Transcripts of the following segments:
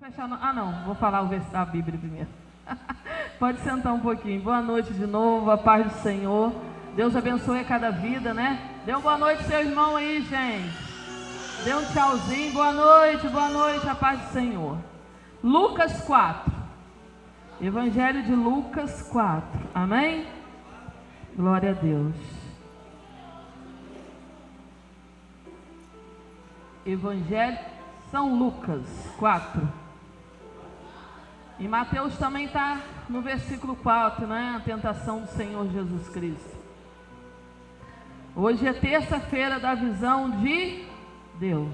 Fechar no... Ah, não, vou falar o verso da Bíblia primeiro. Pode sentar um pouquinho. Boa noite de novo, a paz do Senhor. Deus abençoe a cada vida, né? Dê uma boa noite, seu irmão aí, gente. Dê um tchauzinho. Boa noite, a paz do Senhor. Lucas 4. Evangelho de Lucas 4. Amém? Glória a Deus. Evangelho São Lucas 4. E Mateus também está no versículo 4, né? A tentação do Senhor Jesus Cristo. Hoje é terça-feira da visão de Deus.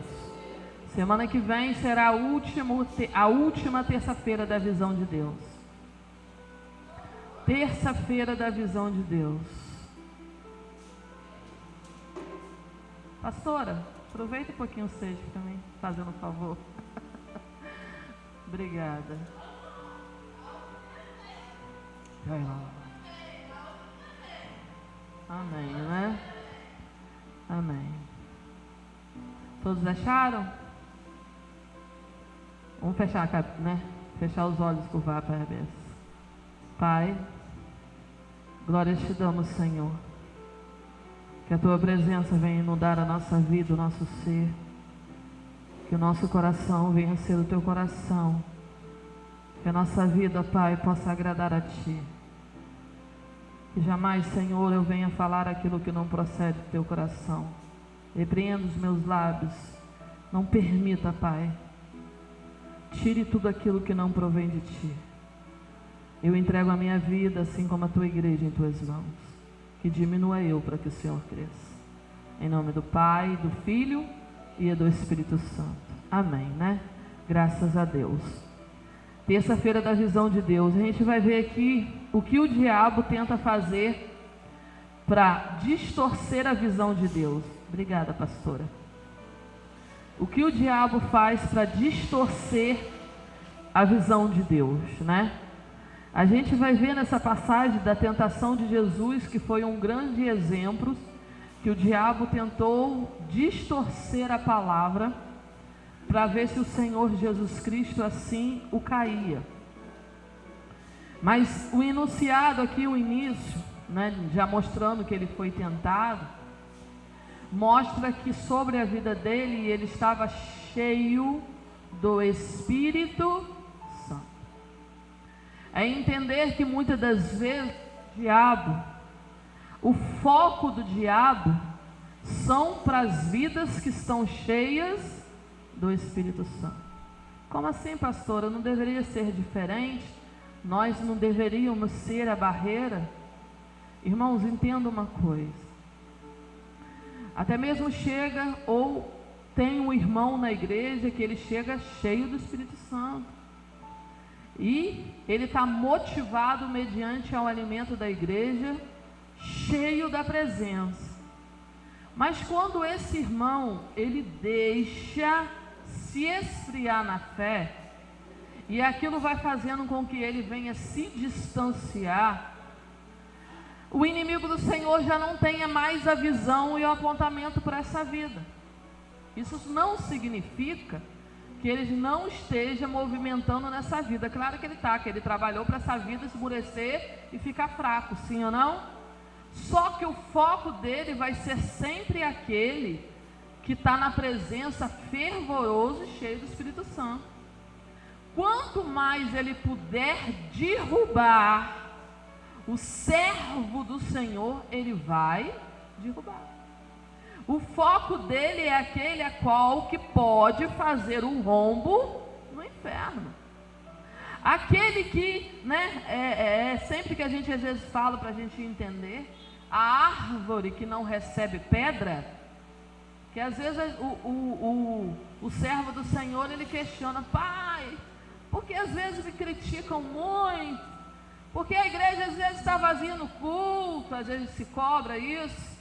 Semana que vem será a última terça-feira da visão de Deus. Terça-feira da visão de Deus. Pastora, aproveita um pouquinho o seja também, fazendo um favor. Obrigada. Vai lá. Amém, né? Amém. Todos acharam? Vamos fechar a cabeça, né? Fechar os olhos, curvar para a cabeça. Pai, glórias te damos, Senhor. Que a tua presença venha inundar a nossa vida, o nosso ser. Que o nosso coração venha ser o teu coração. Que a nossa vida, Pai, possa agradar a Ti. Que jamais, Senhor, eu venha falar aquilo que não procede do teu coração. Repreenda os meus lábios. Não permita, Pai. Tire tudo aquilo que não provém de Ti. Eu entrego a minha vida, assim como a tua igreja, em tuas mãos. Que diminua eu para que o Senhor cresça. Em nome do Pai, do Filho e do Espírito Santo. Amém, né? Graças a Deus. Terça-feira da visão de Deus. A gente vai ver aqui o que o diabo tenta fazer para distorcer a visão de Deus. Obrigada, pastora. O que o diabo faz para distorcer a visão de Deus, né? A gente vai ver nessa passagem da tentação de Jesus, que foi um grande exemplo, que o diabo tentou distorcer a palavra para ver se o Senhor Jesus Cristo assim o caía. Mas o enunciado aqui, o início, né, já mostrando que ele foi tentado, mostra que sobre a vida dele ele estava cheio do Espírito Santo. É entender que muitas das vezes o foco do diabo são para as vidas que estão cheias do Espírito Santo. Como assim, pastora? Não deveria ser diferente? Nós não deveríamos ser a barreira? Irmãos, entenda uma coisa. Até mesmo chega ou tem um irmão na igreja que ele chega cheio do Espírito Santo. E ele está motivado mediante ao alimento da igreja, cheio da presença. Mas quando esse irmão, ele deixa se esfriar na fé, e aquilo vai fazendo com que ele venha se distanciar, o inimigo do Senhor já não tenha mais a visão e o apontamento para essa vida. Isso não significa que ele não esteja movimentando nessa vida. Claro que ele está, que ele trabalhou para essa vida esmurecer e ficar fraco, sim ou não? Só que o foco dele vai ser sempre aquele que está na presença fervoroso e cheio do Espírito Santo. Quanto mais ele puder derrubar o servo do Senhor, ele vai derrubar. O foco dele é aquele a qual que pode fazer um rombo no inferno. Aquele que, né, sempre que a gente às vezes fala para a gente entender, a árvore que não recebe pedra, que às vezes o servo do Senhor, ele questiona: pai, porque às vezes me criticam muito, porque a igreja às vezes está vazia no culto, às vezes se cobra isso,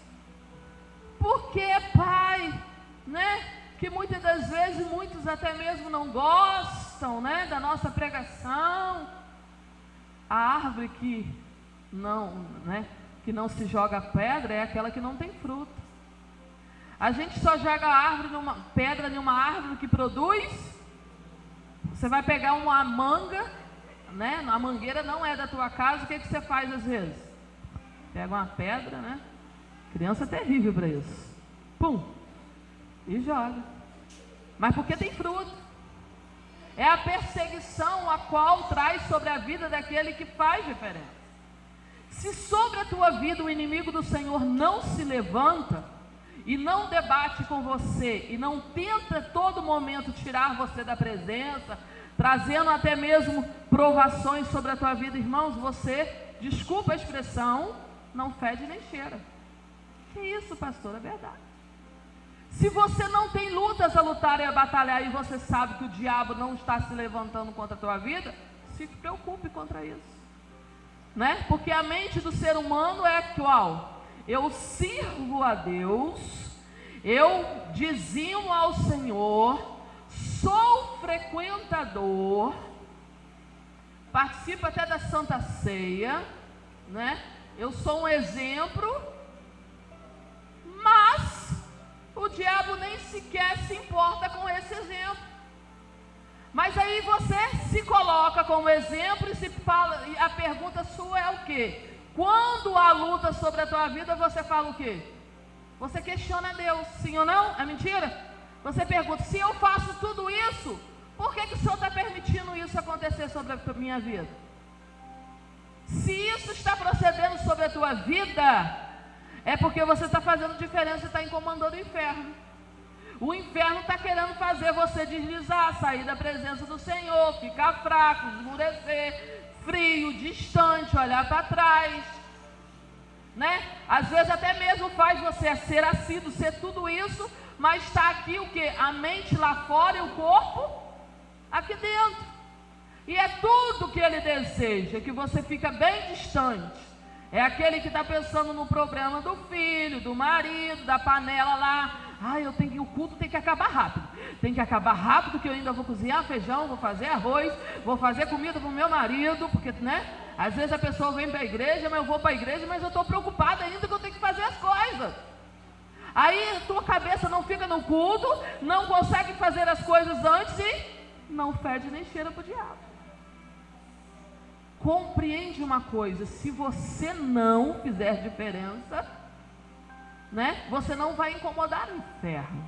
porque, pai, né, que muitas das vezes muitos até mesmo não gostam, né, da nossa pregação. A árvore que não se joga pedra é aquela que não tem fruto. A gente só joga pedra em uma árvore que produz Você vai pegar uma manga, né? A mangueira não é da tua casa, o que você faz às vezes? Pega uma pedra, né? Criança é terrível para isso. Pum! E joga. Mas porque tem fruto. É a perseguição a qual traz sobre a vida daquele que faz diferença. Se sobre a tua vida o inimigo do Senhor não se levanta e não debate com você e não tenta a todo momento tirar você da presença, trazendo até mesmo provações sobre a tua vida, irmãos, você, desculpa a expressão, não fede nem cheira. Que isso, pastor? É verdade. Se você não tem lutas a lutar e a batalhar e você sabe que o diabo não está se levantando contra a tua vida, se preocupe contra isso, né? Porque a mente do ser humano é qual? Eu sirvo a Deus, eu dizimo ao Senhor, sou frequentador, participo até da Santa Ceia, né? Eu sou um exemplo, mas o diabo nem sequer se importa com esse exemplo. Mas aí você se coloca como exemplo e se fala, e a pergunta sua é o quê? Quando há luta sobre a tua vida, você fala o quê? Você questiona Deus, sim ou não? É mentira? Você pergunta, se eu faço tudo isso, por que o Senhor está permitindo isso acontecer sobre a minha vida? Se isso está procedendo sobre a tua vida, é porque você está fazendo diferença e está incomodando o inferno. O inferno está querendo fazer você deslizar, sair da presença do Senhor, ficar fraco, esmurecer, frio, distante, olhar para trás, né? Às vezes até mesmo faz você ser assíduo, ser tudo isso, mas está aqui o que? A mente lá fora e o corpo aqui dentro. E é tudo que ele deseja, que você fica bem distante. É aquele que está pensando no problema do filho, do marido, da panela lá. O culto tem que acabar rápido. Tem que acabar rápido, que eu ainda vou cozinhar feijão, vou fazer arroz, vou fazer comida para o meu marido, porque, né? Às vezes a pessoa vem para a igreja, mas eu vou para a igreja, mas eu estou preocupada ainda que eu tenho que fazer as coisas. Aí a tua cabeça não fica no culto, não consegue fazer as coisas antes e não fede nem cheira para o diabo. Compreende uma coisa, se você não fizer diferença, né, você não vai incomodar o inferno.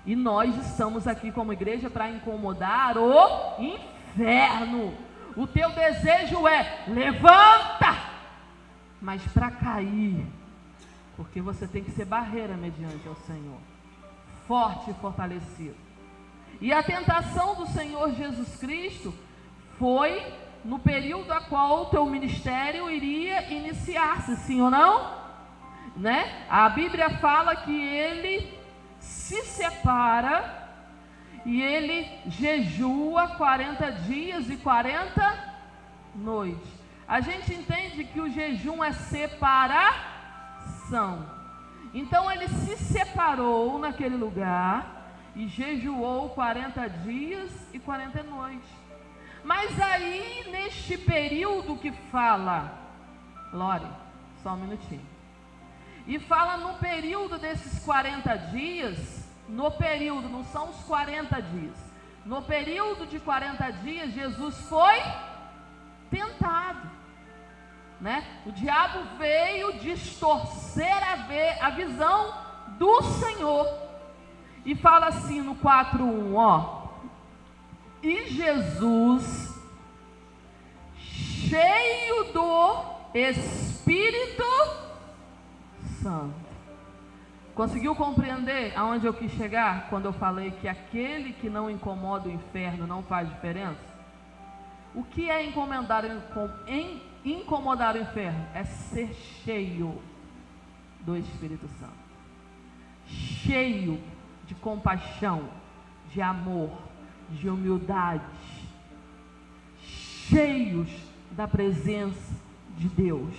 E nós estamos aqui como igreja para incomodar o inferno. O teu desejo é, levanta, mas para cair, porque você tem que ser barreira mediante ao Senhor, forte e fortalecido. E a tentação do Senhor Jesus Cristo foi no período a qual o teu ministério iria iniciar-se, sim ou não? Né? A Bíblia fala que ele se separa e ele jejua 40 dias e 40 noites. A gente entende que o jejum é separação. Então ele se separou naquele lugar e jejuou 40 dias e 40 noites. Mas aí, neste período que fala, Lore, só um minutinho, e fala no período desses 40 dias, no período, não são os 40 dias, no período de 40 dias, Jesus foi tentado, né? O diabo veio distorcer a visão do Senhor, e fala assim no 4:1, ó. E Jesus, cheio do Espírito Santo. Conseguiu compreender aonde eu quis chegar quando eu falei que aquele que não incomoda o inferno não faz diferença? O que é incomodar o inferno? É ser cheio do Espírito Santo, cheio de compaixão, de amor, de humildade, cheios da presença de Deus,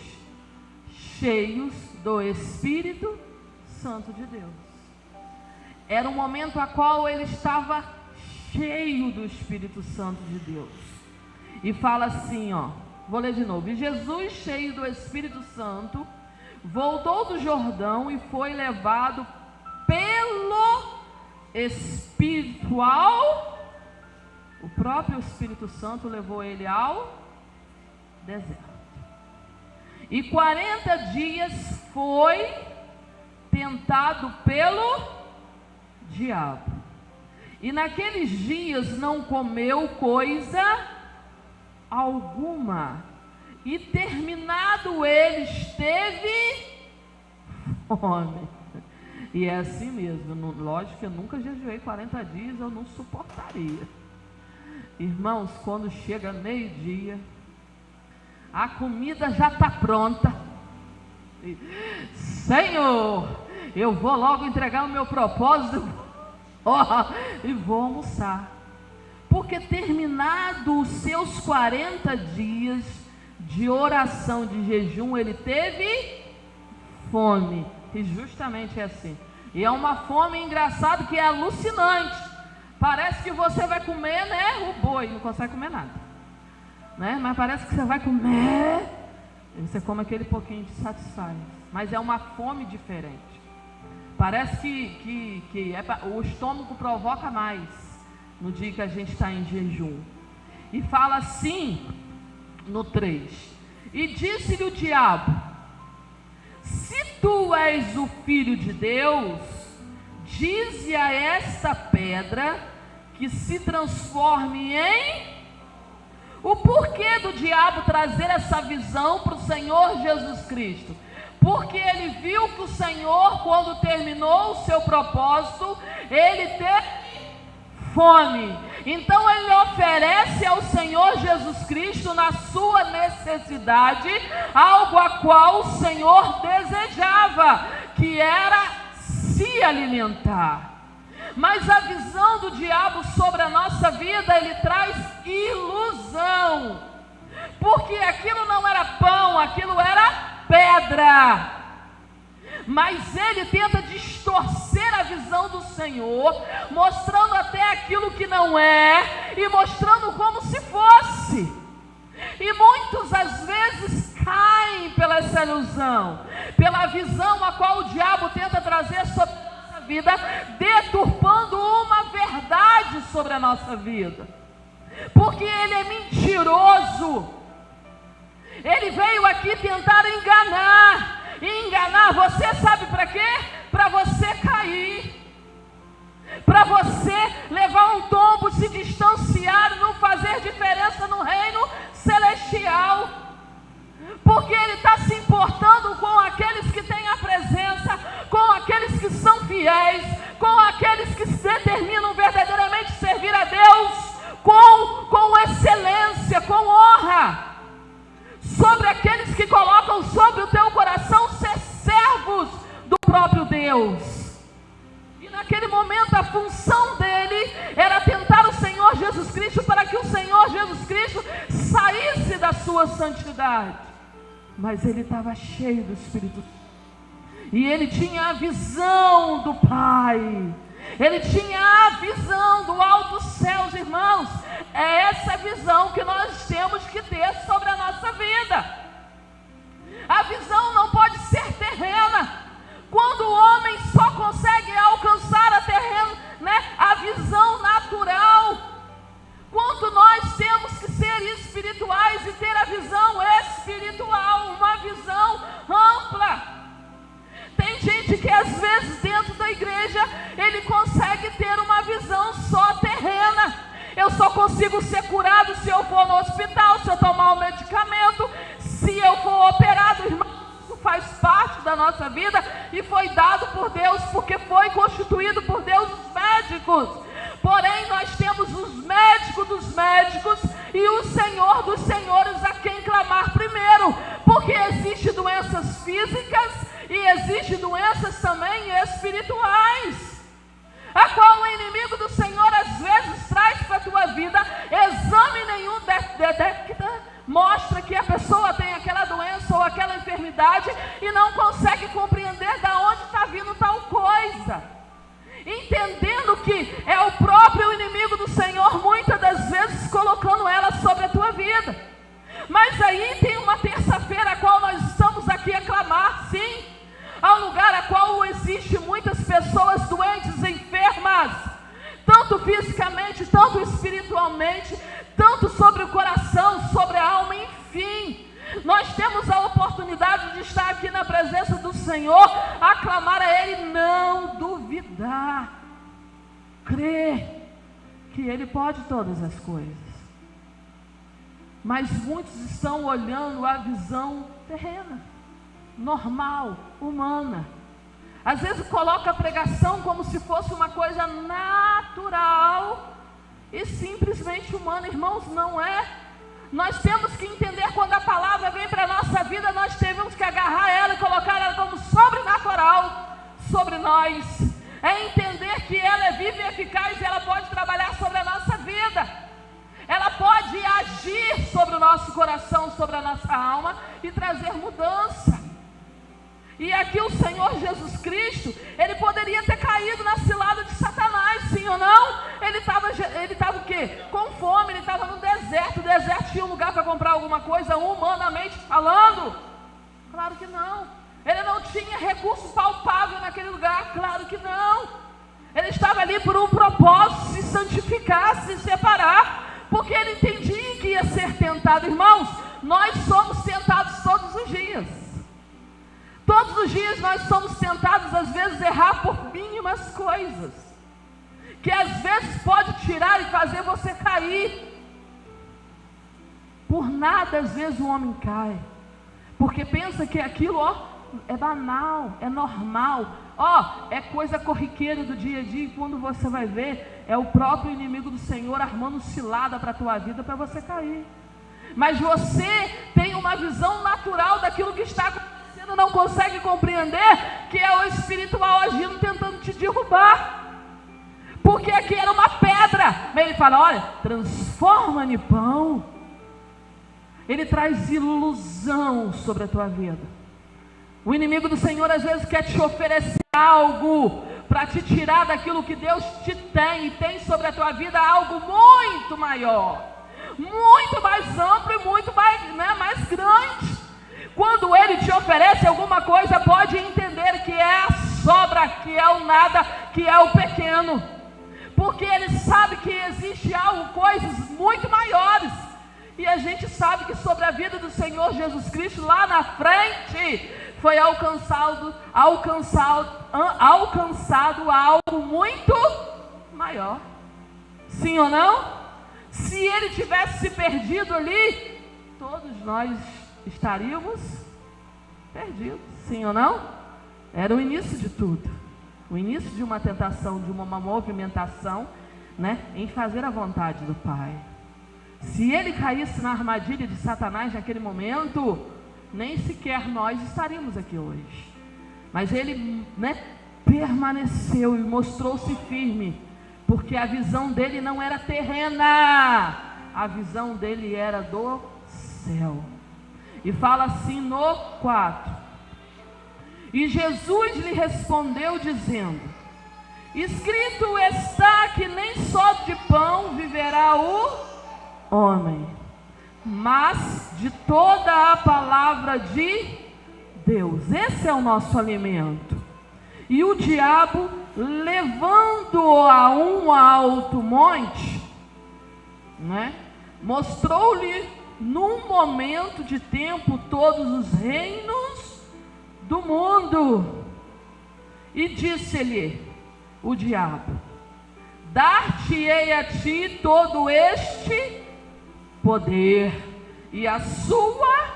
cheios do Espírito Santo de Deus. Era um momento a qual ele estava cheio do Espírito Santo de Deus. E fala assim, ó, vou ler de novo. E Jesus, cheio do Espírito Santo, voltou do Jordão e foi levado pelo Espírito ao O próprio Espírito Santo levou ele ao deserto. E 40 dias foi tentado pelo diabo. E naqueles dias não comeu coisa alguma. E terminado ele, esteve fome. E é assim mesmo. Lógico que eu nunca jejuei 40 dias, eu não suportaria. Irmãos, quando chega meio-dia, a comida já está pronta. Senhor, eu vou logo entregar o meu propósito e vou almoçar. Porque terminado os seus 40 dias de oração, de jejum, ele teve fome. E justamente é assim. E é uma fome engraçada que é alucinante. Parece que você vai comer, né, o boi, não consegue comer nada, né? Mas parece que você vai comer, você come aquele pouquinho de satisfaz. Mas é uma fome diferente. Parece que o estômago provoca mais no dia que a gente está em jejum. E fala assim no 3: e disse-lhe o diabo: se tu és o Filho de Deus, dize a esta pedra que se transforme em... O porquê do diabo trazer essa visão para o Senhor Jesus Cristo? Porque ele viu que o Senhor, quando terminou o seu propósito, ele teve fome. Então ele oferece ao Senhor Jesus Cristo, na sua necessidade, algo a qual o Senhor desejava, que era se alimentar. Mas a visão do diabo sobre a nossa vida, ele traz ilusão. Porque aquilo não era pão, aquilo era pedra. Mas ele tenta distorcer a visão do Senhor, mostrando até aquilo que não é e mostrando como se fosse. E muitos às vezes caem pela essa ilusão, pela visão a qual o diabo tenta trazer sobre a nossa vida, deturpando uma verdade sobre a nossa vida. Porque ele é mentiroso. Ele veio aqui tentar enganar. E enganar você, sabe para quê? Para você cair, para você levar um tombo, se distanciar, não fazer diferença no reino celestial. Porque ele está se importando com aqueles que têm a presença, com aqueles que são fiéis, com aqueles que se determinam verdadeiramente servir a Deus com excelência, com honra. Sobre aqueles que colocam sobre o teu coração ser servos do próprio Deus. E naquele momento a função dele era tentar o Senhor Jesus Cristo, para que o Senhor Jesus Cristo saísse da sua santidade. Mas ele estava cheio do Espírito Santo. E ele tinha a visão do Pai. Ele tinha a visão do alto céus, irmãos. É essa visão que nós temos que ter sobre a nossa vida. A visão não pode ser terrena. Quando o homem só consegue alcançar a visão natural, quando nós temos que ser espirituais e ter a visão espiritual, uma visão ampla. Tem gente que às vezes dentro da igreja, ele consegue ter uma visão só terrena. Eu só consigo ser curado se eu for no hospital, se eu tomar um medicamento, se eu for operado. Irmão, isso faz parte da nossa vida e foi dado por Deus, porque foi constituído por Deus os médicos. Porém, nós temos os médicos dos médicos e o Senhor dos senhores a quem clamar primeiro. Porque existem doenças físicas e existem doenças também espirituais, a qual o inimigo do Senhor às vezes traz para a tua vida. Exame nenhum mostra que a pessoa tem aquela doença ou aquela enfermidade e não consegue compreender de onde está vindo tal coisa, entendendo que é o próprio inimigo do Senhor muitas das vezes colocando ela sobre a tua vida. Mas aí tem uma terça-feira a qual nós estamos aqui a clamar, sim, ao lugar a qual existe muitas pessoas doentes, enfermas, tanto fisicamente, tanto espiritualmente, tanto sobre o coração, sobre a alma, enfim. Nós temos a oportunidade de estar aqui na presença do Senhor, aclamar a Ele, não duvidar, crer que Ele pode todas as coisas. Mas muitos estão olhando a visão terrena, normal, humana. Às vezes coloca a pregação como se fosse uma coisa natural e simplesmente humana. Irmãos, não é. Nós temos que entender, quando a palavra vem para a nossa vida, nós temos que agarrar ela e colocar ela como sobrenatural sobre nós. É entender que ela é viva e eficaz e ela pode trabalhar sobre a nossa vida. Ela pode agir sobre o nosso coração, sobre a nossa alma e trazer mudança. E aqui o Senhor Jesus Cristo, Ele poderia ter caído na cilada de Satanás, sim ou não? Ele estava o quê? Com fome, ele estava no deserto. O deserto tinha um lugar para comprar alguma coisa, humanamente falando? Claro que não. Ele não tinha recurso palpável naquele lugar? Claro que não. Ele estava ali por um propósito, se santificar, se separar, porque ele entendia que ia ser tentado. Irmãos, nós somos tentados todos os dias. Todos os dias nós somos tentados, às vezes, a errar por mínimas coisas, que às vezes pode tirar e fazer você cair. Por nada, às vezes, o homem cai, porque pensa que aquilo, é banal, é normal, é coisa corriqueira do dia a dia, e quando você vai ver, é o próprio inimigo do Senhor armando cilada para a tua vida, para você cair. Mas você tem uma visão natural daquilo que está acontecendo, não consegue compreender que é o espiritual agindo, tentando te derrubar, porque aqui era uma pedra, mas ele fala, olha, transforma em pão. Ele traz ilusão sobre a tua vida. O inimigo do Senhor às vezes quer te oferecer algo para te tirar daquilo que Deus te tem, e tem sobre a tua vida algo muito maior, muito mais amplo e muito mais grande. Quando ele te oferece alguma coisa, pode entender que é a sobra, que é o nada, que é o pequeno, porque ele sabe que existe algo, coisas muito maiores. E a gente sabe que sobre a vida do Senhor Jesus Cristo, lá na frente, foi alcançado algo muito maior. Sim ou não? Se ele tivesse se perdido ali, todos nós estaríamos perdidos. Sim ou não? Era o início de tudo. O início de uma tentação, de uma movimentação, em fazer a vontade do Pai. Se ele caísse na armadilha de Satanás naquele momento, nem sequer nós estaríamos aqui hoje. Mas ele, permaneceu e mostrou-se firme, porque a visão dele não era terrena, a visão dele era do céu. E fala assim no 4: e Jesus lhe respondeu dizendo, escrito está que nem só de pão viverá o homem, mas de toda a palavra de Deus. Esse é o nosso alimento. E o diabo, levando-o a um alto monte, mostrou-lhe num momento de tempo todos os reinos do mundo, e disse-lhe o diabo, dar-te-ei a ti todo este poder e a sua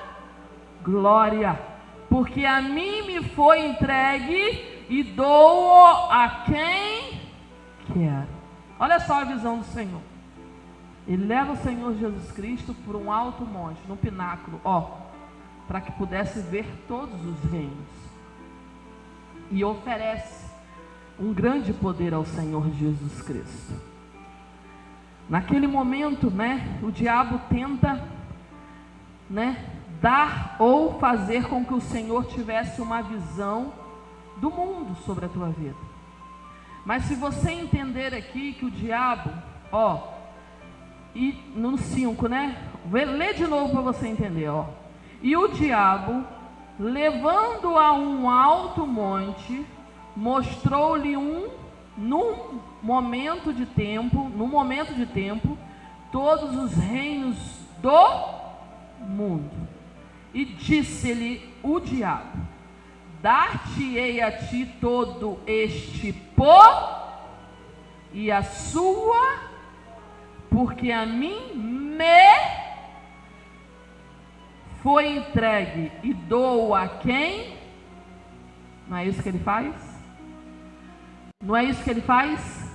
glória, porque a mim me foi entregue e dou-o a quem quero. Olha só a visão do Senhor. Ele leva o Senhor Jesus Cristo por um alto monte, num pináculo, para que pudesse ver todos os reinos, e oferece um grande poder ao Senhor Jesus Cristo. Naquele momento, o diabo tenta, dar ou fazer com que o Senhor tivesse uma visão do mundo sobre a tua vida. Mas se você entender aqui que o diabo, e no 5, lê de novo para você entender, e o diabo, levando a um alto monte, mostrou-lhe um num momento de tempo, todos os reinos do mundo. E disse-lhe o diabo: dar-te-ei a ti todo este pó e a sua, porque a mim me foi entregue e dou a quem? Não é isso que ele faz? Não é isso que ele faz?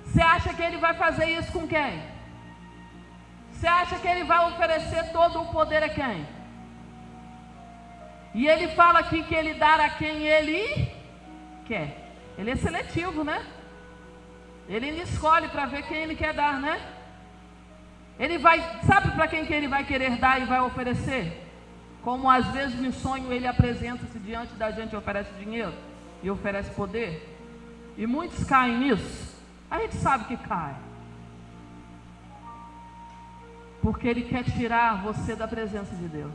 Você acha que ele vai fazer isso com quem? Você acha que ele vai oferecer todo o poder a quem? E ele fala aqui que ele dá a quem ele quer. Ele é seletivo, né? Ele escolhe para ver quem ele quer dar, né? Ele vai, sabe para quem que ele vai querer dar e vai oferecer? Como às vezes no sonho ele apresenta-se diante da gente e oferece dinheiro e oferece poder. E muitos caem nisso. A gente sabe que cai. Porque ele quer tirar você da presença de Deus.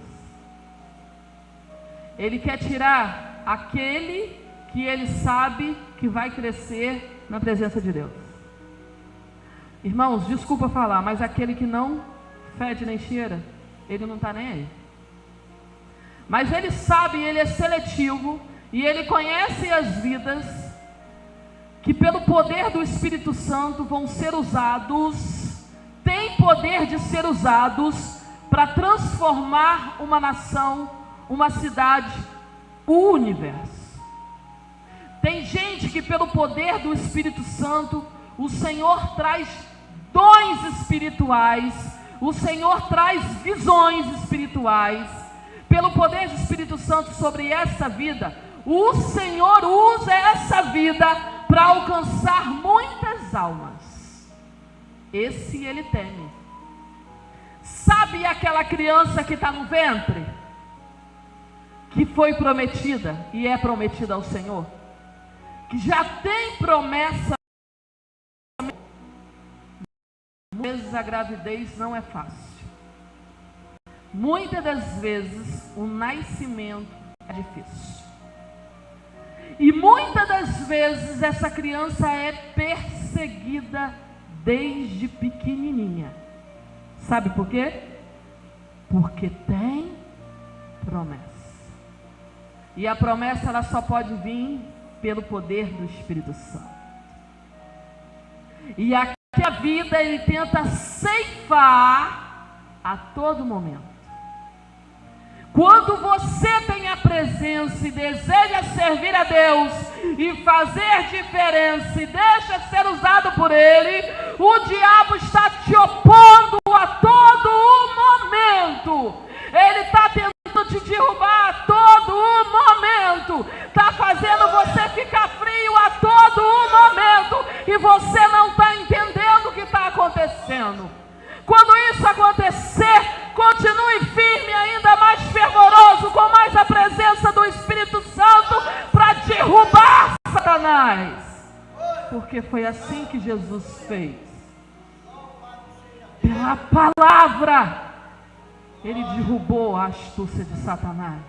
Ele quer tirar aquele que ele sabe que vai crescer na presença de Deus. Irmãos, desculpa falar, mas aquele que não fede nem cheira, ele não está nem aí. Mas ele sabe, ele é seletivo, e ele conhece as vidas que pelo poder do Espírito Santo vão ser usados, tem poder de ser usados para transformar uma nação, uma cidade, o universo. Tem gente que pelo poder do Espírito Santo, o Senhor traz dons espirituais, o Senhor traz visões espirituais, pelo poder do Espírito Santo sobre essa vida, o Senhor usa essa vida para alcançar muitas almas. Esse ele teme. Sabe aquela criança que está no ventre? Que foi prometida e é prometida ao Senhor? Que já tem promessa. Muitas vezes a gravidez não é fácil. Muitas das vezes o nascimento é difícil. E muitas das vezes essa criança é perseguida desde pequenininha. Sabe por quê? Porque tem promessa. E a promessa ela só pode vir pelo poder do Espírito Santo. E aqui a vida ele tenta ceifar a todo momento. Quando você tem a presença e deseja servir a Deus e fazer diferença e deixa ser usado por Ele, o diabo está te opondo a todo o momento. Ele está tentando te derrubar a todo o momento. Está fazendo você ficar frio a todo o momento. E você não está entendendo o que está acontecendo. Quando isso acontecer, continue firme, ainda mais fervoroso, com mais a presença do Espírito Santo para derrubar Satanás. Porque foi assim que Jesus fez. Pela palavra, ele derrubou a astúcia de Satanás.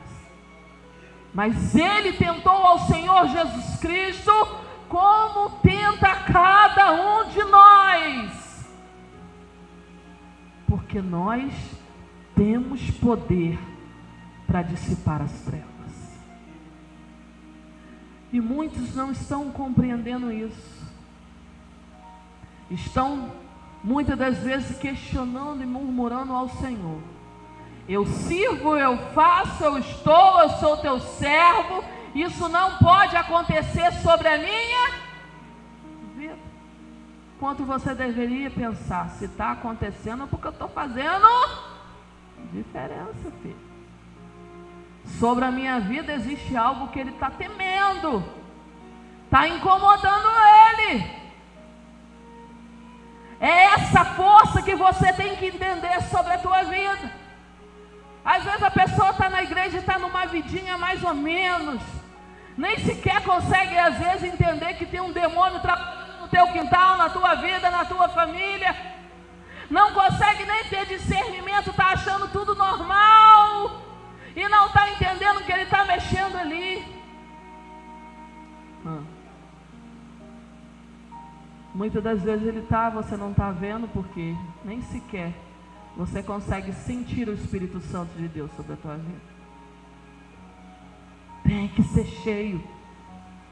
Mas ele tentou ao Senhor Jesus Cristo como tenta cada um de nós. Porque nós temos poder para dissipar as trevas. E muitos não estão compreendendo isso. Estão muitas das vezes questionando e murmurando ao Senhor. Eu sirvo, eu faço, eu sou teu servo. Isso não pode acontecer sobre a minha vida. Quanto você deveria pensar, se está acontecendo, porque eu estou fazendo diferença, filho. Sobre a minha vida existe algo que ele está temendo, está incomodando ele. É essa força que você tem que entender sobre a tua vida. Às vezes a pessoa está na igreja e está numa vidinha mais ou menos, nem sequer consegue às vezes entender que tem um demônio trabalhando no teu quintal, na tua vida, na tua família. Não consegue nem ter discernimento, está achando tudo normal e não está entendendo que ele está mexendo ali. Muitas das vezes ele está, você não está vendo, porque nem sequer você consegue sentir o Espírito Santo de Deus sobre a tua vida. Tem que ser cheio.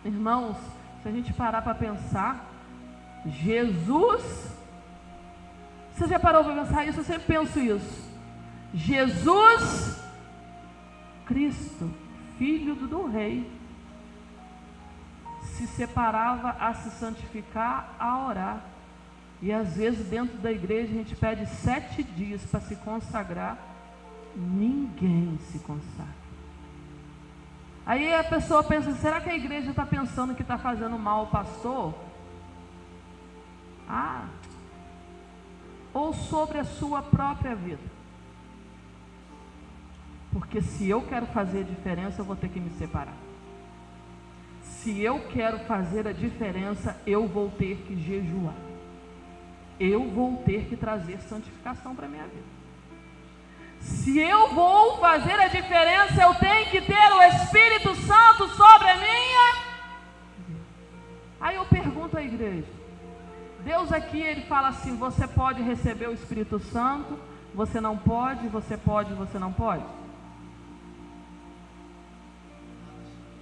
Irmãos, se a gente parar para pensar, Jesus, você já parou para pensar isso? Eu sempre penso isso. Jesus Cristo, Filho do Rei, se separava a se santificar, a orar. E às vezes dentro da igreja a gente pede 7 dias para se consagrar, ninguém se consagra. Aí a pessoa pensa, será que a igreja está pensando que está fazendo mal ao pastor? Ou sobre a sua própria vida. Porque se eu quero fazer a diferença, eu vou ter que me separar. Se eu quero fazer a diferença, eu vou ter que jejuar. Eu vou ter que trazer santificação para a minha vida. Se eu vou fazer a diferença, eu tenho que ter o Espírito Santo sobre a minha vida. Aí eu pergunto à igreja, Deus aqui, ele fala assim, você pode receber o Espírito Santo, você não pode, você pode, você não pode.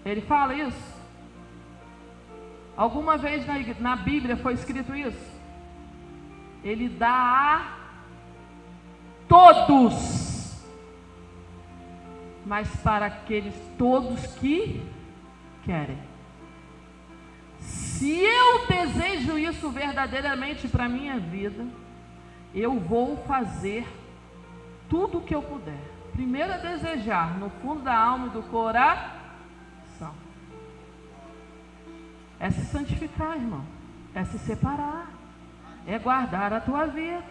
Ele fala isso? Alguma vez na Bíblia foi escrito isso? Ele dá a todos, mas para aqueles todos que querem. Se eu desejo isso verdadeiramente para a minha vida, eu vou fazer tudo o que eu puder. Primeiro é desejar no fundo da alma e do coração. É se santificar, irmão. É se separar. É guardar a tua vida.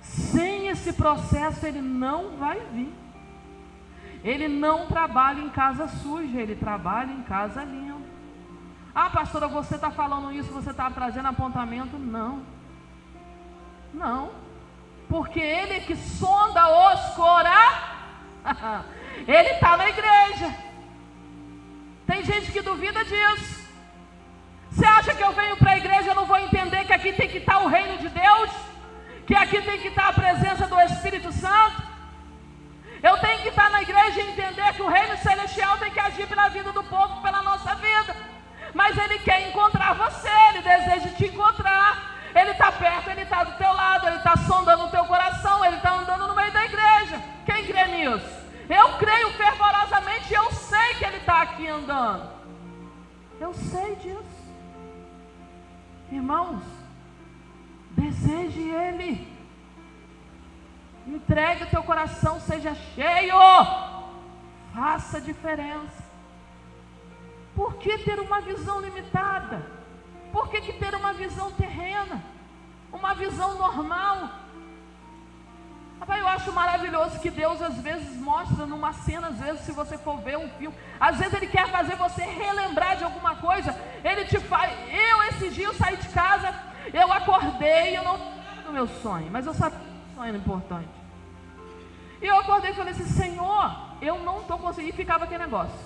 Sem esse processo ele não vai vir. Ele não trabalha em casa suja, ele trabalha em casa limpa. Pastora, você está falando isso, você está trazendo apontamento? Não. Não. Porque ele que sonda os corações, ele está na igreja. Tem gente que duvida disso. Você acha que eu venho para a igreja e eu não vou entender que aqui tem que estar o reino de Deus? Que aqui tem que estar a presença do Espírito Santo? Eu tenho que estar na igreja e entender que o reino celestial tem que agir na vida do povo, pela nossa vida. Mas ele quer encontrar você, ele deseja te encontrar. Ele está perto, ele está do teu lado, ele está sondando o teu coração, ele está andando no meio da igreja. Quem crê nisso? Eu creio fervorosamente e eu sei que ele está aqui andando. Eu sei disso. Irmãos, deseje ele. Entregue o teu coração, seja cheio. Faça diferença. Por que ter uma visão limitada? Por que ter uma visão terrena? Uma visão normal? Rapaz, eu acho maravilhoso que Deus às vezes mostra numa cena, às vezes se você for ver um filme, às vezes Ele quer fazer você relembrar de alguma coisa. Ele te faz. Esses dias eu saí de casa, eu acordei, eu não estava no meu sonho, mas eu sabia que o sonho era importante. E eu acordei e falei assim, Senhor, eu não estou conseguindo, e ficava aquele negócio.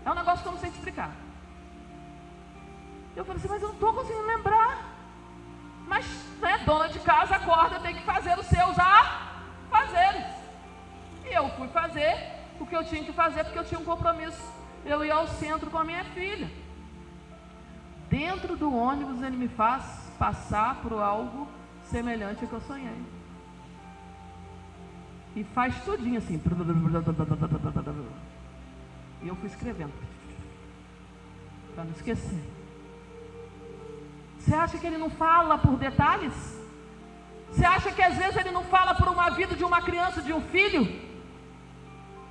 É um negócio que eu não sei te explicar. Eu falei assim, mas eu não estou conseguindo lembrar. Mas, né, dona de casa acorda, tem que fazer os seus afazeres. E eu fui fazer o que eu tinha que fazer, porque eu tinha um compromisso. Eu ia ao centro com a minha filha. Dentro do ônibus ele me faz passar por algo semelhante ao que eu sonhei. E faz tudinho assim. E eu fui escrevendo, para não esquecer. Você acha que ele não fala por detalhes? Você acha que às vezes ele não fala por uma vida de uma criança, de um filho?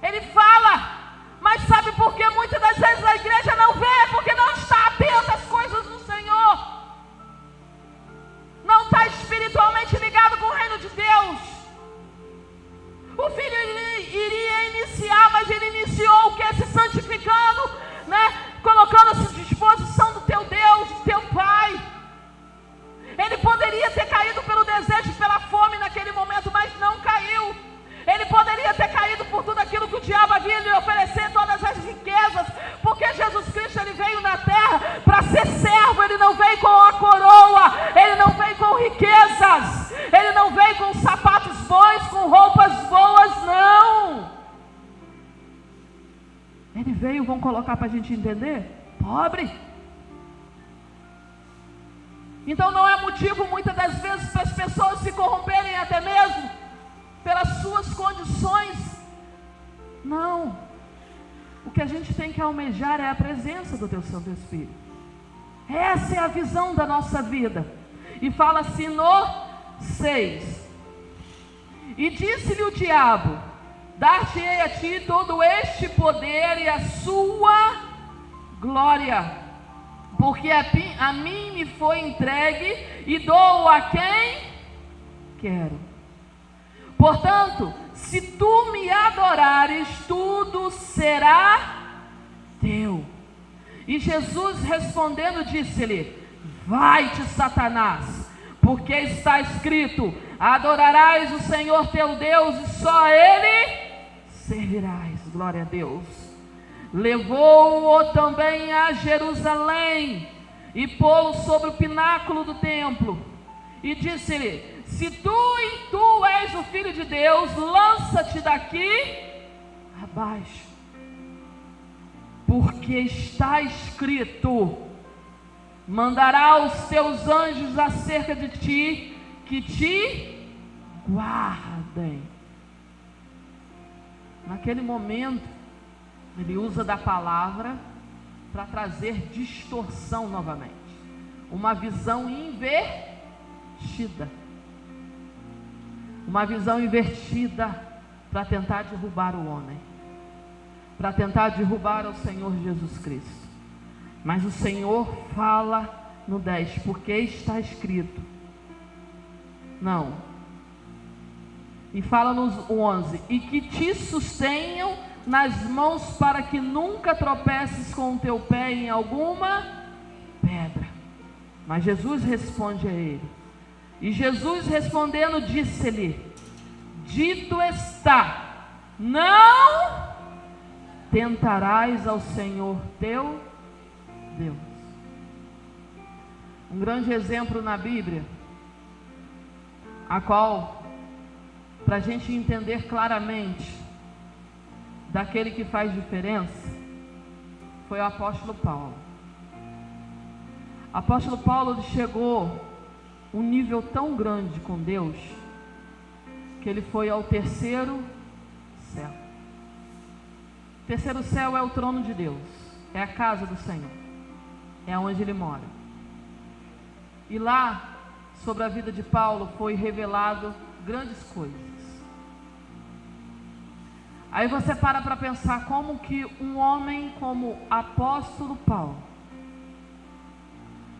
Ele fala, mas sabe por que muitas das vezes a igreja não vê? Porque não está atenta às coisas do Senhor. Não está espiritualmente ligado com o reino de Deus. O filho iria iniciar, mas ele iniciou o que? Se santificando, né? Colocando-se à disposição do teu Deus, do teu Pai. Ele poderia ter caído pelo desejo, pela fome naquele momento, mas não caiu. Ele poderia ter caído por tudo aquilo que o diabo havia lhe oferecer, todas as riquezas, meio vão colocar para a gente entender? Pobre. Então não é motivo muitas das vezes para as pessoas se corromperem até mesmo pelas suas condições. Não. O que a gente tem que almejar é a presença do teu Santo Espírito. Essa é a visão da nossa vida. E fala assim no 6. E disse-lhe o diabo: dar-te-ei a ti todo este poder e a sua glória, porque a mim me foi entregue e dou a quem quero. Portanto, se tu me adorares, tudo será teu. E Jesus respondendo disse-lhe: vai-te, Satanás, porque está escrito: adorarás o Senhor teu Deus e só a Ele servirás. Glória a Deus. Levou-o também a Jerusalém e pô-lo sobre o pináculo do templo e disse-lhe: se tu és o Filho de Deus, lança-te daqui abaixo, porque está escrito: mandará os seus anjos acerca de ti, que te guardem. Naquele momento, ele usa da palavra para trazer distorção novamente, uma visão invertida, para tentar derrubar o homem, para tentar derrubar o Senhor Jesus Cristo. Mas o Senhor fala no 10, porque está escrito. Não. E fala no 11, e que te sustenham nas mãos para que nunca tropeces com o teu pé em alguma pedra. Mas Jesus responde a ele. E Jesus respondendo disse-lhe: dito está, não tentarás ao Senhor teu Deus. Um grande exemplo na Bíblia, a qual, para a gente entender claramente daquele que faz diferença, foi o apóstolo Paulo. O apóstolo Paulo chegou um nível tão grande com Deus, que ele foi ao terceiro céu. O terceiro céu é o trono de Deus, é a casa do Senhor, é onde ele mora. E lá, sobre a vida de Paulo, foi revelado grandes coisas. Aí você para pensar como que um homem como apóstolo Paulo,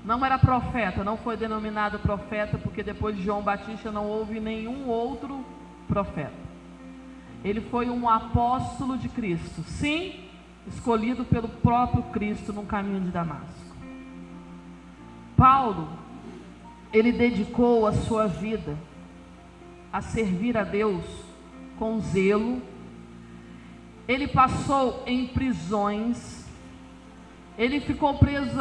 não era profeta, não foi denominado profeta, porque depois de João Batista não houve nenhum outro profeta. Ele foi um apóstolo de Cristo, sim, escolhido pelo próprio Cristo no caminho de Damasco. Paulo, ele dedicou a sua vida a servir a Deus com zelo. Ele passou em prisões. Ele ficou preso,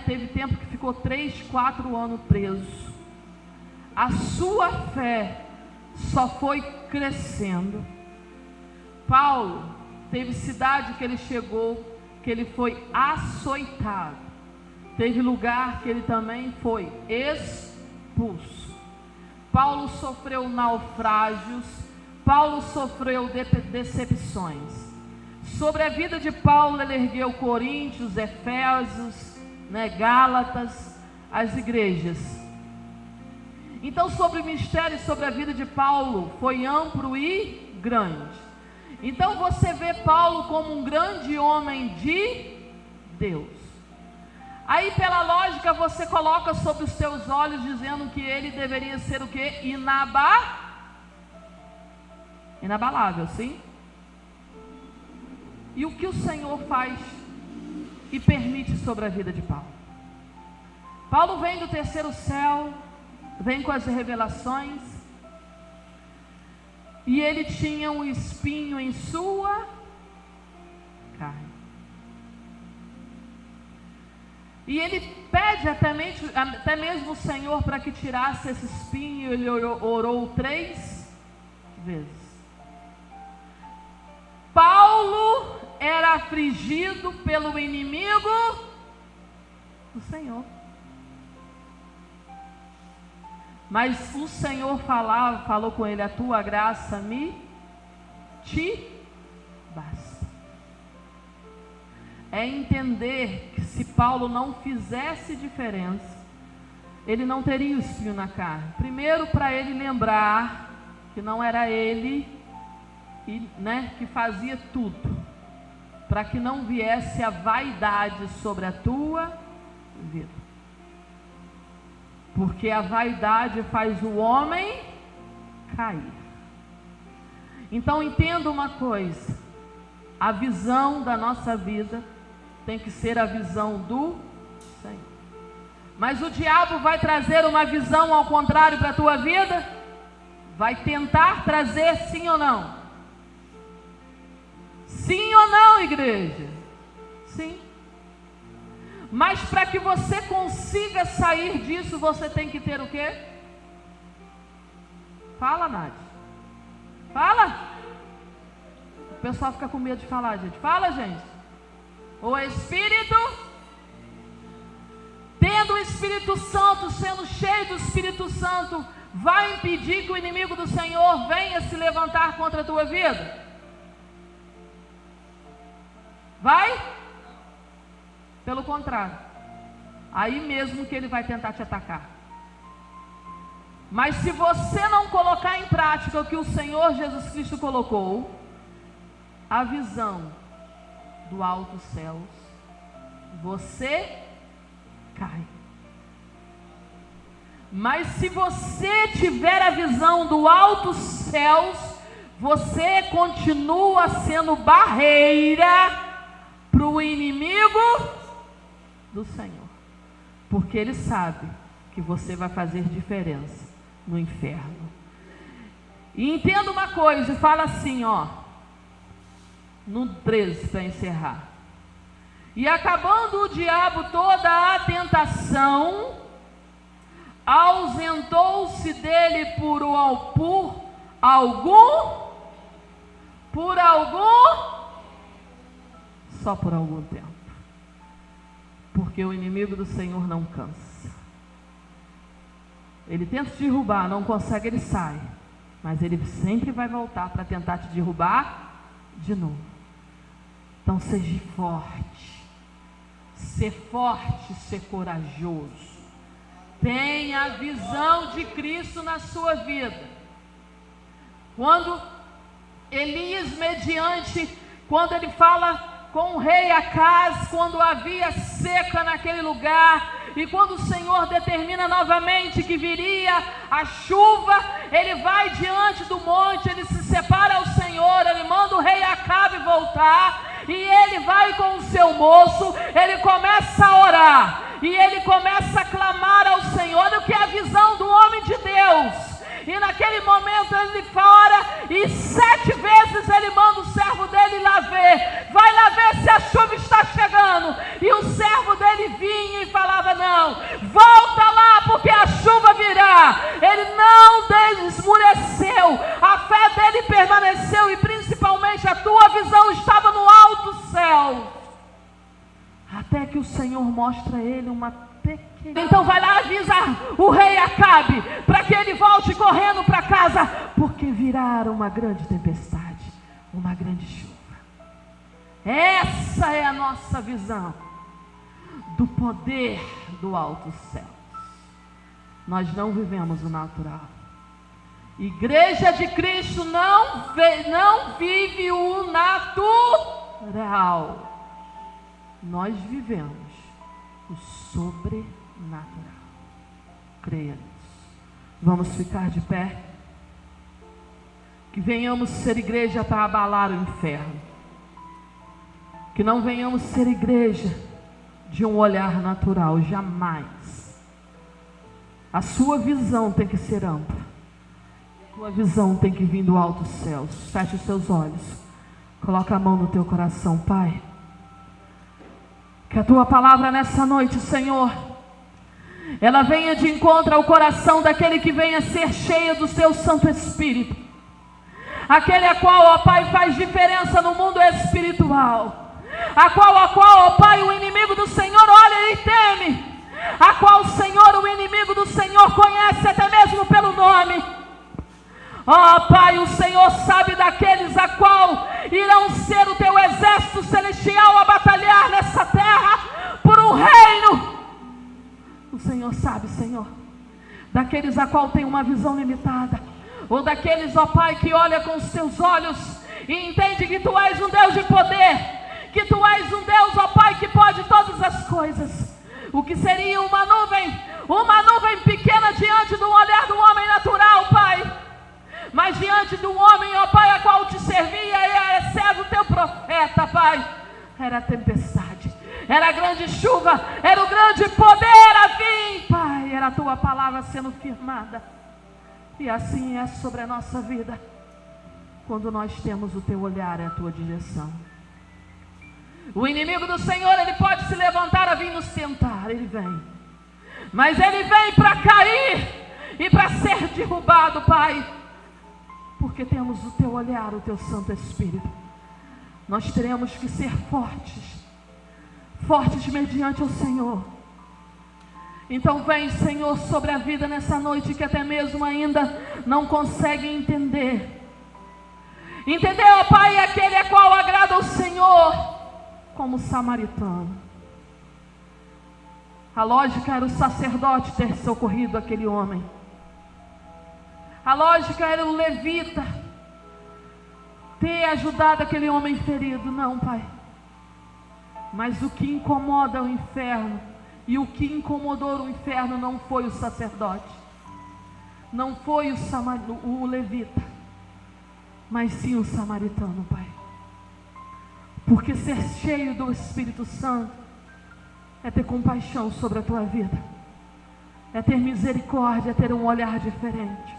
teve tempo que ficou 3, 4 anos preso. A sua fé só foi crescendo. Paulo teve cidade que ele chegou, que ele foi açoitado. Teve lugar que ele também foi expulso. Paulo sofreu naufrágios. Paulo sofreu decepções. Sobre a vida de Paulo, ele ergueu Coríntios, Efésios, Gálatas, as igrejas. Então, sobre o mistério, sobre a vida de Paulo, foi amplo e grande. Então, você vê Paulo como um grande homem de Deus. Aí, pela lógica, você coloca sobre os seus olhos, dizendo que ele deveria ser o quê? Inabalável, sim? E o que o Senhor faz e permite sobre a vida de Paulo? Paulo vem do terceiro céu, vem com as revelações, e ele tinha um espinho em sua carne. E ele pede até mesmo o Senhor para que tirasse esse espinho. Ele orou 3 vezes. Paulo era afligido pelo inimigo do Senhor. Mas o Senhor falou com ele: a tua graça te basta. É entender que se Paulo não fizesse diferença, ele não teria o espinho na carne. Primeiro, para ele lembrar que não era ele que fazia tudo, para que não viesse a vaidade sobre a tua vida. Porque a vaidade faz o homem cair. Então entenda uma coisa: a visão da nossa vida tem que ser a visão do Senhor. Mas o diabo vai trazer uma visão ao contrário para a tua vida? Vai tentar trazer, sim ou não? Sim ou não, igreja? Sim. Mas para que você consiga sair disso, você tem que ter o quê? Fala, Nádia. Fala. O pessoal fica com medo de falar, gente. Fala, gente. O Espírito, tendo o Espírito Santo, sendo cheio do Espírito Santo, vai impedir que o inimigo do Senhor venha se levantar contra a tua vida? Vai? Pelo contrário, aí mesmo que ele vai tentar te atacar. Mas se você não colocar em prática o que o Senhor Jesus Cristo colocou, a visão do alto céus, você cai. Mas se você tiver a visão do alto céus, você continua sendo barreira para o inimigo do Senhor, porque ele sabe que você vai fazer diferença no inferno. E entenda uma coisa, e fala assim, no 13, para encerrar: e acabando o diabo toda a tentação, ausentou-se dele por algum tempo, porque o inimigo do Senhor não cansa. Ele tenta te derrubar, não consegue, ele sai, mas ele sempre vai voltar para tentar te derrubar de novo. Então seja forte, ser corajoso, tenha a visão de Cristo na sua vida. Quando Elias, quando ele fala com o rei Acaz, quando havia seca naquele lugar, e quando o Senhor determina novamente que viria a chuva, ele vai diante do monte, ele se separa ao Senhor, ele manda o rei Acabe voltar, e ele vai com o seu moço, ele começa a orar, e ele começa a clamar ao Senhor, o que é a visão do homem de Deus. E naquele momento ele fora, e 7 vezes ele manda o servo dele ir lá ver. Vai lá ver se a chuva está chegando. E o servo dele vinha e falava: não, volta lá porque a chuva virá. Ele não esmureceu, a fé dele permaneceu, e principalmente a tua visão estava no alto céu. Até que o Senhor mostra a ele uma pequena. Então vai lá, avisa o rei Acabe, para que ele volte correndo para casa, porque virá uma grande tempestade, uma grande chuva. Essa é a nossa visão do poder do alto céu. Nós não vivemos o natural. Igreja de Cristo não vive o natural. Nós vivemos o sobrenatural. Creia nisso. Vamos ficar de pé. Que venhamos ser igreja para abalar o inferno. Que não venhamos ser igreja de um olhar natural, jamais. A sua visão tem que ser ampla. A tua visão tem que vir do alto céus. Feche os teus olhos. Coloca a mão no teu coração, Pai. Que a tua palavra nessa noite, Senhor, ela venha de encontro ao coração daquele que venha ser cheio do teu Santo Espírito. aquele a qual, ó Pai, faz diferença no mundo espiritual, a qual, ó Pai, o inimigo do Senhor olha e teme, a qual, Senhor, o inimigo do Senhor conhece até mesmo pelo nome. Ó Pai, o Senhor sabe daqueles a qual irão ser o teu exército celestial a batalhar nessa terra por um reino. O Senhor sabe, Senhor, daqueles a qual tem uma visão limitada, ou daqueles, ó Pai, que olha com os teus olhos e entende que Tu és um Deus de poder, que Tu és um Deus, ó Pai, que pode todas as coisas. O que seria uma nuvem pequena diante do olhar do homem natural, Pai, mas diante do homem, ó Pai, a qual Te servia e excede o Teu profeta, Pai, era a tempestade, era a grande chuva, era o grande poder a vir, Pai, era a Tua palavra sendo firmada. E assim é sobre a nossa vida, quando nós temos o Teu olhar e a Tua direção. O inimigo do Senhor, ele pode se levantar a vir nos tentar, ele vem, mas ele vem para cair e para ser derrubado, Pai, porque temos o Teu olhar, o Teu Santo Espírito. Nós teremos que ser fortes mediante o Senhor. Então vem, Senhor, sobre a vida nessa noite que até mesmo ainda não consegue entender, ó Pai, aquele a qual agrada ao Senhor, como samaritano. A lógica era o sacerdote ter socorrido aquele homem, a lógica era o levita ter ajudado aquele homem ferido. Não, Pai, mas o que incomoda o inferno e o que incomodou o inferno não foi o sacerdote, não foi o levita, mas sim o samaritano, Pai. Porque ser cheio do Espírito Santo é ter compaixão sobre a tua vida, é ter misericórdia, é ter um olhar diferente.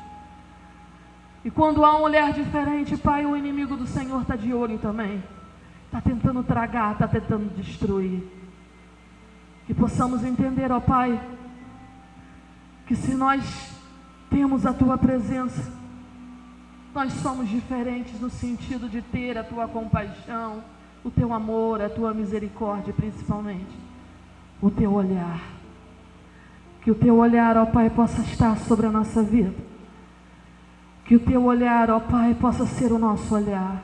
E quando há um olhar diferente, Pai, o inimigo do Senhor está de olho também, está tentando tragar, está tentando destruir. Que possamos entender, ó Pai, que se nós temos a Tua presença, nós somos diferentes no sentido de ter a Tua compaixão, o Teu amor, a Tua misericórdia, principalmente o Teu olhar. Que o Teu olhar, ó Pai, possa estar sobre a nossa vida, que o Teu olhar, ó Pai, possa ser o nosso olhar.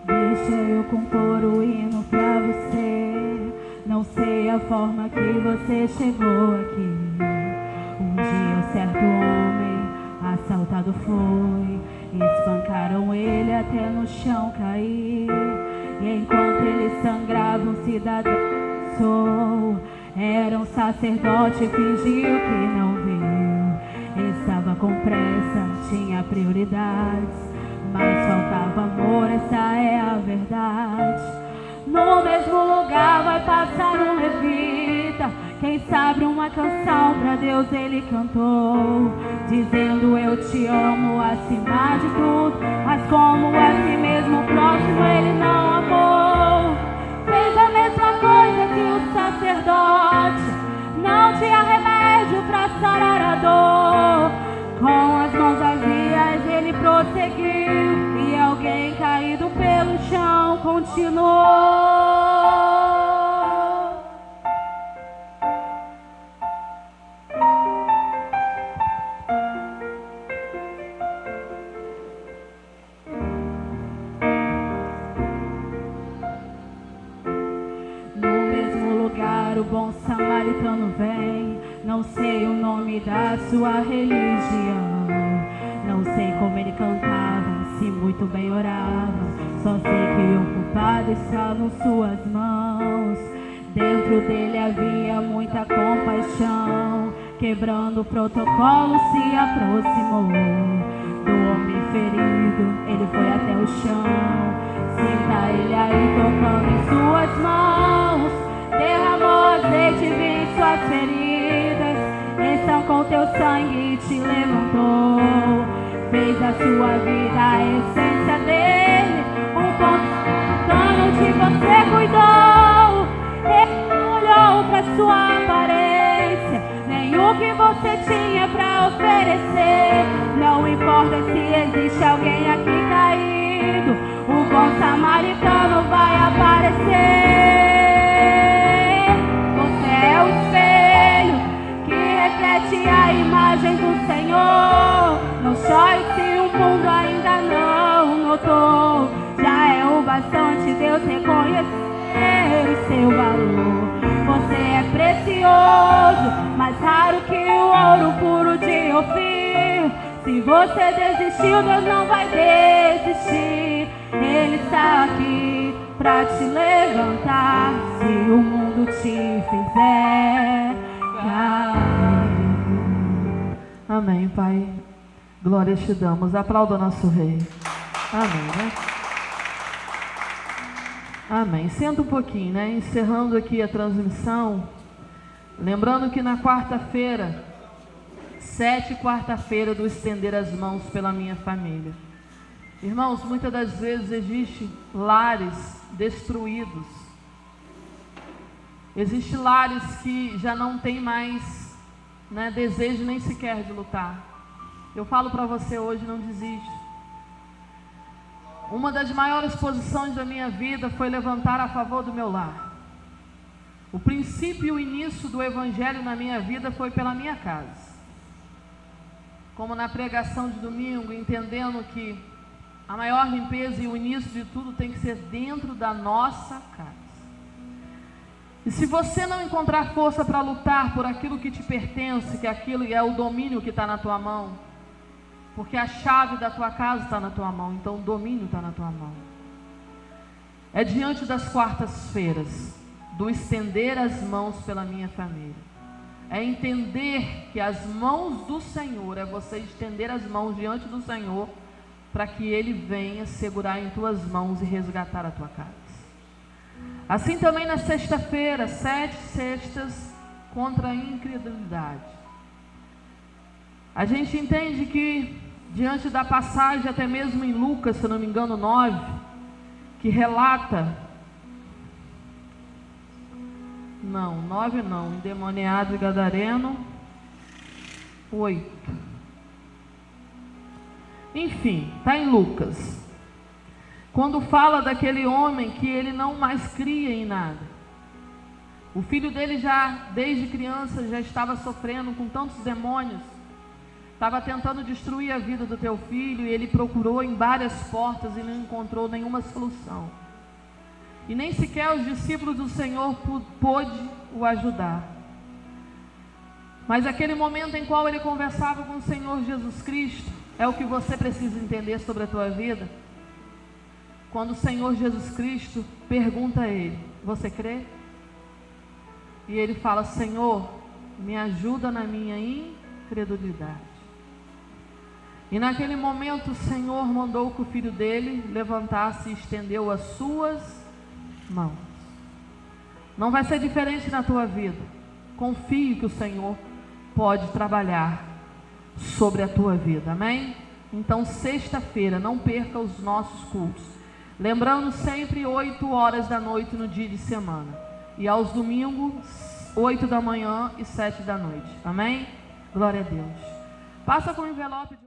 Deixa eu compor o hino pra você. Não sei a forma que você chegou aqui. Um dia certo homem assaltado foi, espancaram ele até no chão cair. E enquanto ele sangrava, um cidadão passou. Era um sacerdote e fingiu que não viu. Estava com pressa, tinha prioridades, mas faltava amor, essa é a verdade. No mesmo lugar vai passar um levita, quem sabe uma canção pra Deus ele cantou, dizendo eu te amo acima de tudo, mas como a si mesmo próximo ele não amou. Fez a mesma coisa que o sacerdote, não tinha remédio pra sarar a dor. Com as mãos vazias ele prosseguiu, e alguém caído pelo chão continuou. No mesmo lugar o bom samaritano vem. Não sei o nome da sua religião, não sei como ele cantava, se muito bem orava. Só sei que o culpado estava em suas mãos. Dentro dele havia muita compaixão. Quebrando o protocolo se aproximou do homem ferido, ele foi até o chão. Sinta ele aí tocando em suas mãos. Derramou azeite e vinho em suas feridas, estancou teu sangue e te levantou. Fez fez a sua vida a essência dele. O plano de você cuidou. Ele não olhou pra sua aparência, nem o que você tinha pra oferecer. Não importa se existe alguém aqui caído, o bom samaritano vai aparecer. Você é o espelho que reflete a imagem do Senhor. Não chore se o mundo ainda não notou. Já é o bastante Deus reconhecer o seu valor. Você é precioso, mais raro que o ouro puro de Ofir. Se você desistiu, Deus não vai desistir. Ele está aqui pra te levantar. Se o mundo te fizer cair. Amém, Pai. Glória te damos. Aplauda o nosso Rei. Amém, né? Amém. Senta um pouquinho, né? Encerrando aqui a transmissão. Lembrando que na quarta-feira, 7 quarta-feira do estender as mãos pela minha família. Irmãos, muitas das vezes existem lares destruídos. Existem lares que já não tem mais, né, desejo nem sequer de lutar. Eu falo para você hoje, não desiste. Uma das maiores posições da minha vida foi levantar a favor do meu lar. O princípio e o início do evangelho na minha vida foi pela minha casa. Como na pregação de domingo, entendendo que a maior limpeza e o início de tudo tem que ser dentro da nossa casa. E se você não encontrar força para lutar por aquilo que te pertence, que aquilo é o domínio que está na tua mão, porque a chave da tua casa está na tua mão, então o domínio está na tua mão. É diante das quartas-feiras, do estender as mãos pela minha família. É entender que as mãos do Senhor, é você estender as mãos diante do Senhor, para que Ele venha segurar em tuas mãos e resgatar a tua casa. Assim também na sexta-feira, 7 sextas contra a incredulidade. A gente entende que diante da passagem, até mesmo em Lucas, se eu não me engano, 9, que relata, não, 9 não, endemoniado e gadareno, 8. Enfim, está em Lucas. Quando fala daquele homem que ele não mais cria em nada. O filho dele já, desde criança, já estava sofrendo com tantos demônios. Estava tentando destruir a vida do teu filho e ele procurou em várias portas e não encontrou nenhuma solução. E nem sequer os discípulos do Senhor pôde o ajudar. Mas aquele momento em qual ele conversava com o Senhor Jesus Cristo, é o que você precisa entender sobre a tua vida. Quando o Senhor Jesus Cristo pergunta a ele, você crê? E ele fala, Senhor, me ajuda na minha incredulidade. E naquele momento o Senhor mandou que o filho dele levantasse e estendeu as suas mãos. Não vai ser diferente na tua vida. Confie que o Senhor pode trabalhar sobre a tua vida, amém? Então sexta-feira, não perca os nossos cultos. Lembrando sempre 8 horas da noite no dia de semana. E aos domingos, 8 da manhã e 7 da noite, amém? Glória a Deus. Passa com o envelope de...